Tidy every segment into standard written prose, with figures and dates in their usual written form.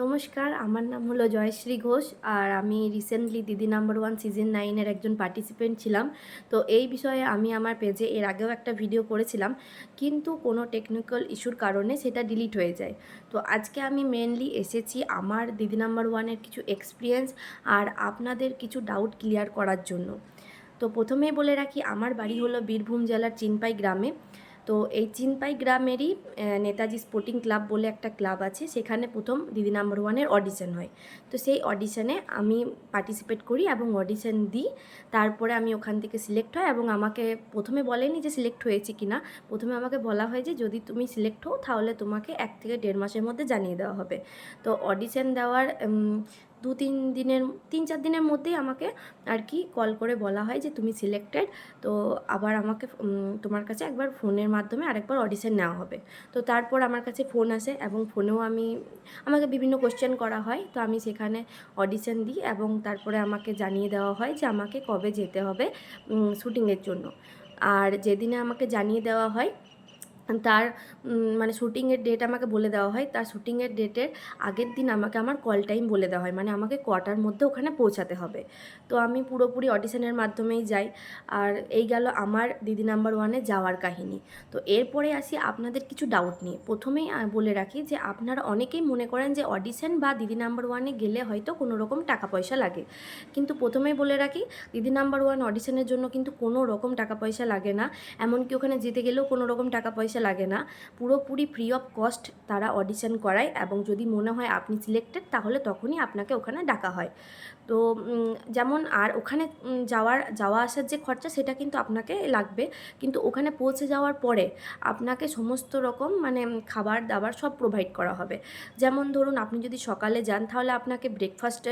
নমস্কার, আমার নাম হলো জয়শ্রী ঘোষ। আর আমি রিসেন্টলি দিদি নাম্বার ওয়ান সিজন 9-এর একজন পার্টিসিপেন্ট ছিলাম। তো এই বিষয়ে আমি আমার পেজে এর আগেও একটা ভিডিও করেছিলাম, কিন্তু কোনো টেকনিক্যাল ইস্যুর কারণে সেটা ডিলিট হয়ে যায়। তো আজকে আমি মেনলি এসেছি আমার দিদি নাম্বার ওয়ানের কিছু এক্সপিরিয়েন্স আর আপনাদের কিছু ডাউট ক্লিয়ার করার জন্য। তো প্রথমেই বলে রাখি, আমার বাড়ি হলো বীরভূম জেলার চিনপাই গ্রামে। তো এই চিনপাই গ্রামেরই নেতাজি স্পোর্টিং ক্লাব বলে একটা ক্লাব আছে, সেখানে প্রথম দিদি নাম্বার ওয়ানের অডিশন হয়। তো সেই অডিশনে আমি পার্টিসিপেট করি এবং অডিশন দিই। তারপরে আমি ওখান থেকে সিলেক্ট হয় এবং আমাকে প্রথমে বলেনি যে সিলেক্ট হয়েছে কি না। প্রথমে আমাকে বলা হয় যে যদি তুমি সিলেক্ট হও তাহলে তোমাকে 1 থেকে 1.5 মাসের মধ্যে জানিয়ে দেওয়া হবে। তো অডিশন দেওয়ার 3-4 দিনের মধ্যেই আমাকে আর কি কল করে বলা হয় যে তুমি সিলেক্টেড। তো আবার আমাকে তোমার কাছে একবার ফোনের মাধ্যমে আরেকবার অডিশন নেওয়া হবে। তো তারপর আমার কাছে ফোন আসে এবং ফোনেও আমাকে বিভিন্ন কোশ্চেন করা হয়। তো আমি সেখানে অডিশন দিই এবং তারপরে আমাকে জানিয়ে দেওয়া হয় যে আমাকে কবে যেতে হবে শ্যুটিংয়ের জন্য। আর যেদিনে আমাকে জানিয়ে দেওয়া হয় তার মানে শ্যুটিংয়ের ডেট আমাকে বলে দেওয়া হয়। তার শ্যুটিংয়ের ডেটের আগের দিন আমাকে আমার কল টাইম বলে দেওয়া হয়, মানে আমাকে কটার মধ্যে ওখানে পৌঁছাতে হবে। তো আমি পুরোপুরি অডিশনের মাধ্যমেই যাই। আর এই গেল আমার দিদি নাম্বার ওয়ানে যাওয়ার কাহিনী। তো এরপরে আসি আপনাদের কিছু ডাউট নিয়ে। প্রথমেই বলে রাখি যে আপনারা অনেকেই মনে করেন যে অডিশন বা দিদি নাম্বার ওয়ানে গেলে হয়তো কোনো রকম টাকা পয়সা লাগে, কিন্তু প্রথমেই বলে রাখি দিদি নাম্বার ওয়ান অডিশনের জন্য কিন্তু কোনো রকম টাকা পয়সা লাগে না। এমনকি ওখানে যেতে গেলেও কোনো রকম টাকা পয়সা লাগে না। পুরোপুরি ফ্রি অফ কস্ট তারা অডিশন করায় এবং যদি মনে হয় আপনি সিলেক্টেড তাহলে তখনই আপনাকে ওখানে ডাকা হয়। তো যেমন আর ওখানে যাওয়া আসার যে খরচা সেটা কিন্তু আপনাকে লাগবে, কিন্তু ওখানে পৌঁছে যাওয়ার পরে আপনাকে সমস্ত রকম মানে খাবার দাবার সব প্রোভাইড করা হবে। যেমন ধরুন আপনি যদি সকালে যান তাহলে আপনাকে ব্রেকফাস্ট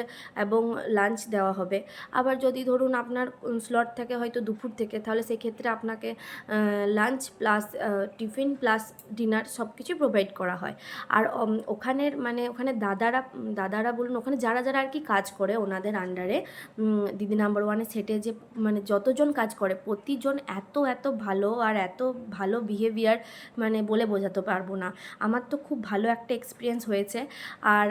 এবং লাঞ্চ দেওয়া হবে। আবার যদি ধরুন আপনার স্লট থাকে হয়তো দুপুর থেকে, তাহলে সেক্ষেত্রে আপনাকে lunch plus tiffin plus dinner সব কিছু প্রোভাইড করা হয়। আর ওখানে দাদারা বলুন, ওখানে যারা আর কি কাজ করে ওনাদের আন্ডারে দিদি নাম্বার ওয়ানে সেটে যে মানে যতজন কাজ করে প্রতিজন এত এত ভালো আর এত ভালো বিহেভিয়ার, মানে বলে বোঝাতে পারবো না। আমার তো খুব ভালো একটা এক্সপিরিয়েন্স হয়েছে। আর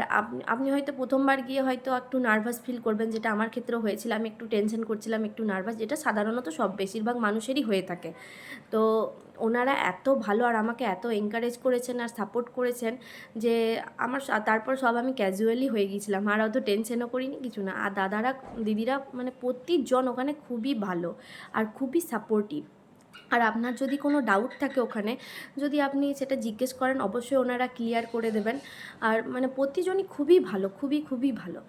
আপনি হয়তো প্রথমবার গিয়ে হয়তো একটু নার্ভাস ফিল করবেন, যেটা আমার ক্ষেত্রেও হয়েছিল। আমি একটু টেনশন করছিলাম, একটু নার্ভাস, যেটা সাধারণত বেশিরভাগ মানুষেরই হয়ে থাকে। তো ওনারা এত ভালো আর আমাকে এত এনকারেজ করেছেন আর সাপোর্ট করেছেন যে তারপর সব আমি ক্যাজুয়ালি হয়ে গিয়েছিলাম, আর অত টেনশনও করিনি, কিছু না। আর দিদিরা মানে প্রতিজন ওখানে খুবই ভালো আর খুবই সাপোর্টিভ। আর আপনার যদি কোনো ডাউট থাকে ওখানে, যদি আপনি সেটা জিজ্ঞেস করেন, অবশ্যই ওনারা ক্লিয়ার করে দেবেন। আর মানে প্রতিজনই খুবই ভালো, খুবই খুবই ভালো।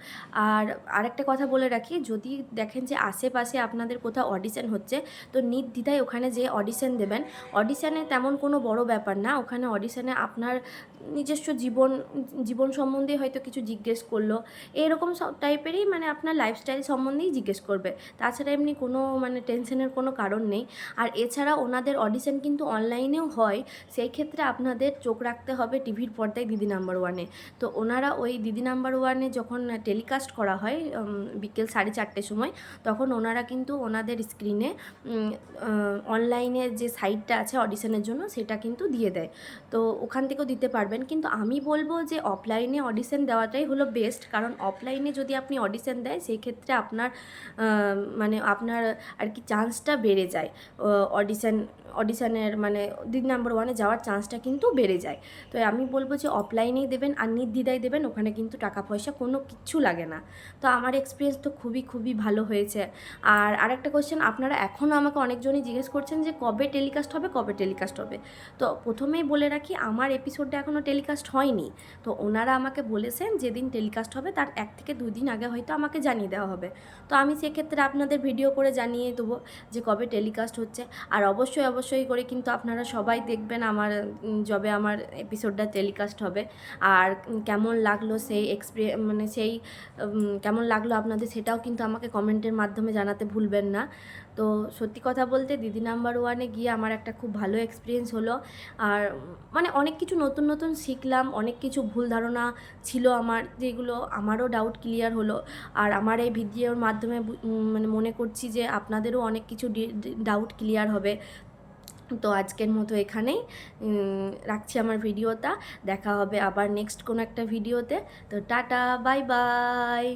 আর আরেকটা কথা বলে রাখি, যদি দেখেন যে আশেপাশে আপনাদের কোথাও অডিশন হচ্ছে, তো নির্দ্বিধায় ওখানে যেয়ে অডিশন দেবেন। অডিশনে তেমন কোনো বড় ব্যাপার না। ওখানে অডিশনে আপনার নিজস্ব জীবন সম্বন্ধে হয়তো কিছু জিজ্ঞেস করলো, এরকম সব টাইপেরই, মানে আপনার লাইফস্টাইল সম্বন্ধেই জিজ্ঞেস করবে। তাছাড়া এমনি কোনো মানে টেনশনের কোনো কারণ নেই। আর এছাড়া ওনাদের অডিশন কিন্তু অনলাইনেও হয়, সেই ক্ষেত্রে আপনাদের চোখ রাখতে হবে টিভির পর্দায় দিদি নাম্বার ওয়ানে। তো ওনারা ওই দিদি নাম্বার ওয়ানে যখন টেলিকাস্ট করা হয় বিকেল 4:30 সময়, তখন ওনারা কিন্তু ওনাদের স্ক্রিনে অনলাইনে যে সাইটটা আছে অডিশনের জন্য সেটা কিন্তু দিয়ে দেয়। তো ওখান থেকেও দিতে পারবেন, কিন্তু আমি বলবো যে অফলাইনে অডিশন দেওয়াটাই হলো বেস্ট। কারণ অফলাইনে যদি আপনি অডিশন দেয় সেই ক্ষেত্রে মানে আপনার আর কি চান্সটা বেড়ে যায়। অডিশনের মানে দিদি নাম্বার ওয়ানে যাওয়ার চান্সটা কিন্তু বেড়ে যায়। তো আমি বলবো যে অফলাইনেই দেবেন আর নির্দ্বিধায় দেবেন, ওখানে কিন্তু টাকা পয়সা কোনো কিচ্ছু লাগে না। তো আমার এক্সপিরিয়েন্স তো খুবই খুবই ভালো হয়েছে। আর আরেকটা কোয়েশ্চেন, আপনারা এখনও আমাকে অনেকজনই জিজ্ঞেস করছেন যে কবে টেলিকাস্ট হবে, কবে টেলিকাস্ট হবে। তো প্রথমেই বলে রাখি, আমার এপিসোডটা এখনও টেলিকাস্ট হয়নি। তো ওনারা আমাকে বলেছেন যেদিন টেলিকাস্ট হবে তার 1 থেকে 2 দিন আগে হয়তো আমাকে জানিয়ে দেওয়া হবে। তো আমি সেক্ষেত্রে আপনাদের ভিডিও করে জানিয়ে দেবো যে কবে টেলিকাস্ট হচ্ছে। আর অবশ্যই করে কিন্তু আপনারা সবাই দেখবেন আমার যবে আমার এপিসোডটা টেলিকাস্ট হবে। আর কেমন লাগলো কেমন লাগলো আপনাদের সেটাও কিন্তু আমাকে কমেন্টের মাধ্যমে জানাতে ভুলবেন না। তো সত্যি কথা বলতে দিদি নাম্বার ওয়ানে গিয়ে আমার একটা খুব ভালো এক্সপিরিয়েন্স হলো। আর মানে অনেক কিছু নতুন নতুন শিখলাম, অনেক কিছু ভুল ধারণা ছিল আমার, যেগুলো আমারও ডাউট ক্লিয়ার হলো। আর আমার এই ভিডিওর মাধ্যমে মানে মনে করছি যে আপনাদেরও অনেক কিছু ডাউট ক্লিয়ার হবে। তো আজকের মতো এখানেই রাখছি আমার ভিডিওটা। দেখা হবে আবার নেক্সট কোনো একটা ভিডিওতে। তো টাটা, বাই বাই।